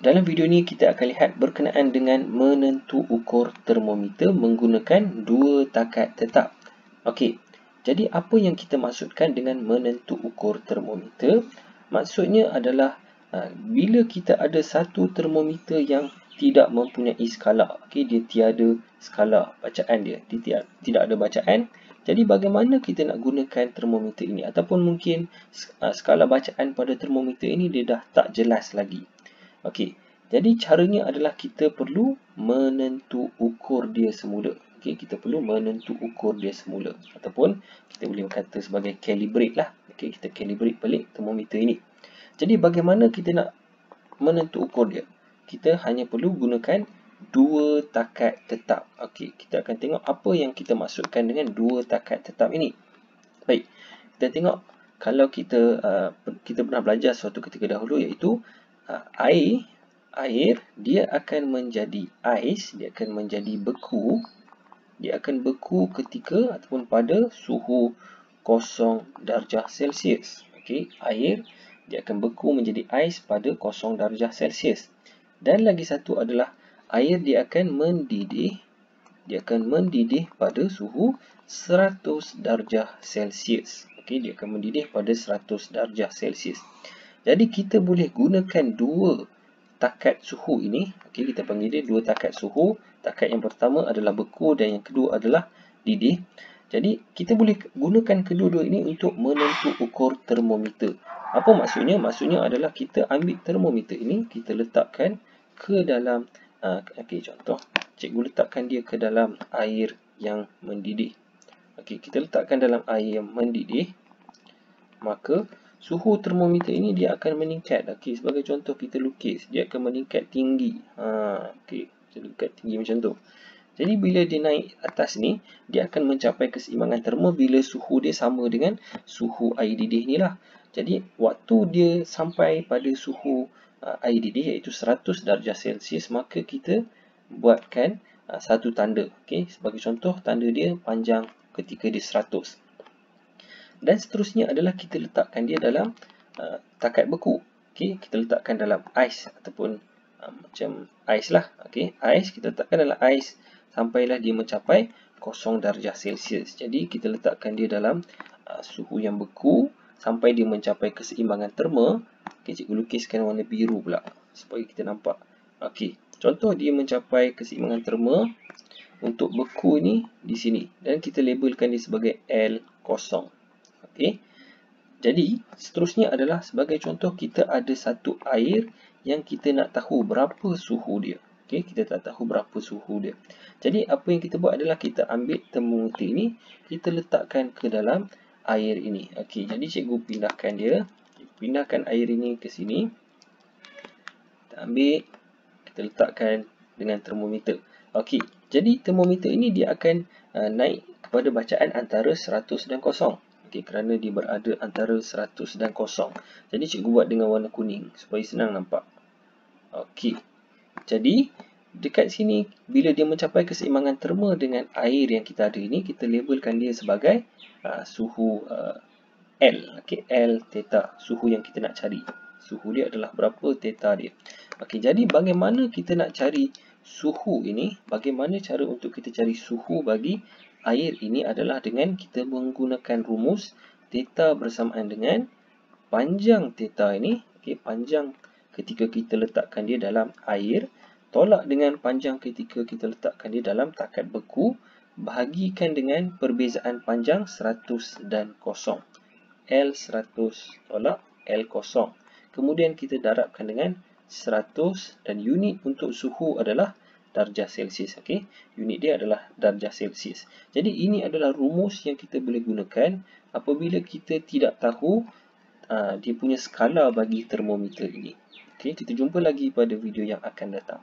Dalam video ni kita akan lihat berkenaan dengan menentu ukur termometer menggunakan dua takat tetap. Okey, jadi apa yang kita maksudkan dengan menentu ukur termometer? Maksudnya adalah bila kita ada satu termometer yang tidak mempunyai skala, okey, dia tiada skala bacaan dia tidak ada bacaan. Jadi bagaimana kita nak gunakan termometer ini, ataupun mungkin skala bacaan pada termometer ini dia dah tak jelas lagi. Okey, jadi caranya adalah kita perlu menentu ukur dia semula. Okey, kita perlu menentu ukur dia semula, ataupun kita boleh kata sebagai calibrate lah. Okey, kita calibrate balik termometer ini. Jadi bagaimana kita nak menentu ukur dia? Kita hanya perlu gunakan dua takat tetap. Okey, kita akan tengok apa yang kita maksudkan dengan dua takat tetap ini. Baik, kita tengok kalau kita pernah belajar suatu ketika dahulu, iaitu air dia akan menjadi ais, dia akan menjadi beku. Dia akan beku ketika ataupun pada suhu 0 darjah Celsius. Okey, air dia akan beku menjadi ais pada 0 darjah Celsius. Dan lagi satu adalah air dia akan mendidih. Dia akan mendidih pada suhu 100 darjah Celsius. Okey, dia akan mendidih pada 100 darjah Celsius. Jadi kita boleh gunakan dua takat suhu ini. Okey, kita panggil dia dua takat suhu. Takat yang pertama adalah beku dan yang kedua adalah didih. Jadi kita boleh gunakan kedua-dua ini untuk menentu ukur termometer. Apa maksudnya? Maksudnya adalah kita ambil termometer ini, kita letakkan ke dalam okey, contoh cikgu letakkan dia ke dalam air yang mendidih. Okey, kita letakkan dalam air yang mendidih, maka suhu termometer ini dia akan meningkat. Okey, sebagai contoh kita lukis, dia akan meningkat tinggi. Okey, kita meningkat tinggi macam tu. Jadi bila dia naik atas ni, dia akan mencapai keseimbangan terma bila suhu dia sama dengan suhu air didih ni lah. Jadi waktu dia sampai pada suhu air didih iaitu 100 darjah Celsius, maka kita buatkan satu tanda. Okey, sebagai contoh tanda dia panjang ketika dia 100. Dan seterusnya adalah kita letakkan dia dalam takat beku. Okey, kita letakkan dalam ais ataupun macam ais lah. Okey, ais kita letakkan dalam ais sampailah dia mencapai 0 darjah Celsius. Jadi kita letakkan dia dalam suhu yang beku sampai dia mencapai keseimbangan terma. Okey, cikgu lukiskan warna biru pula supaya kita nampak. Okey, contoh dia mencapai keseimbangan terma untuk beku ni di sini, dan kita labelkan dia sebagai L0. Okey, jadi seterusnya adalah sebagai contoh kita ada satu air yang kita nak tahu berapa suhu dia. Okey, kita tak tahu berapa suhu dia. Jadi apa yang kita buat adalah kita ambil termometer ini, kita letakkan ke dalam air ini. Okey, jadi cikgu pindahkan dia. Pindahkan air ini ke sini. Kita ambil, kita letakkan dengan termometer. Okey, jadi termometer ini dia akan naik kepada bacaan antara 100 dan 0. Okey, kerana dia berada antara 100 dan 0. Jadi cikgu buat dengan warna kuning supaya senang nampak. Okey, jadi dekat sini bila dia mencapai keseimbangan terma dengan air yang kita ada ini, kita labelkan dia sebagai suhu L. Okey, L theta, suhu yang kita nak cari. Suhu dia adalah berapa theta dia. Okey, jadi bagaimana kita nak cari suhu ini? Bagaimana cara untuk kita cari suhu bagi air ini adalah dengan kita menggunakan rumus theta bersamaan dengan panjang theta ini. Okey, panjang ketika kita letakkan dia dalam air tolak dengan panjang ketika kita letakkan dia dalam takat beku, bahagikan dengan perbezaan panjang 100 dan 0. L100 tolak L0. Kemudian kita darabkan dengan 100 dan unit untuk suhu adalah darjah Celsius. Okey, unit dia adalah darjah Celsius. Jadi ini adalah rumus yang kita boleh gunakan apabila kita tidak tahu dia punya skala bagi termometer ini. Okey, kita jumpa lagi pada video yang akan datang.